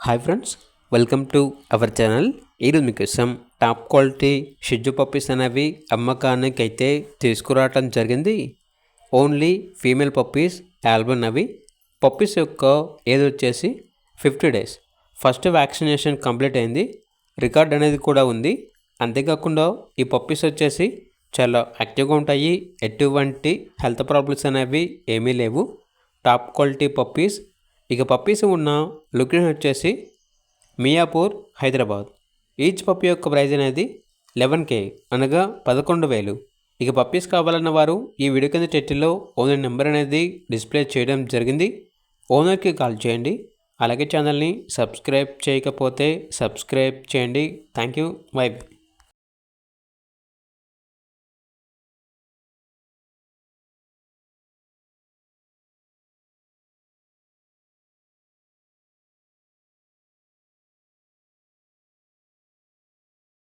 Hi friends, welcome to our channel. ఈరోజు మీకోసం top quality షిజ్జు puppies అనేవి అమ్మకానికి అయితే తీసుకురావటం జరిగింది. ఓన్లీ ఫీమేల్ పప్పీస్ ఆల్బన్ అవి. పప్పీస్ యొక్క ఏజ్ వచ్చేసి 50 days. ఫస్ట్ వ్యాక్సినేషన్ కంప్లీట్ అయింది. రికార్డ్ అనేది కూడా ఉంది. అంతేకాకుండా ఈ పప్పీస్ వచ్చేసి చాలా యాక్టివ్గా ఉంటాయి. ఎటువంటి హెల్త్ ప్రాబ్లమ్స్ అనేవి ఏమీ లేవు. Top quality puppies. ఇక పప్పీస్ ఉన్న లొకేషన్ వచ్చేసి మియాపూర్, హైదరాబాద్. ఈచ్ పప్పీ యొక్క ప్రైజ్ అనేది 11K అనగా 11,000. ఇక పప్పీస్ కావాలన్న వారు ఈ వీడియో కింద టైటిల్లో ఓనర్ నెంబర్ అనేది డిస్ప్లే చేయడం జరిగింది. ఓనర్కి కాల్ చేయండి. అలాగే ఛానల్ని సబ్స్క్రైబ్ చేయకపోతే సబ్స్క్రైబ్ చేయండి. Thank you. బై.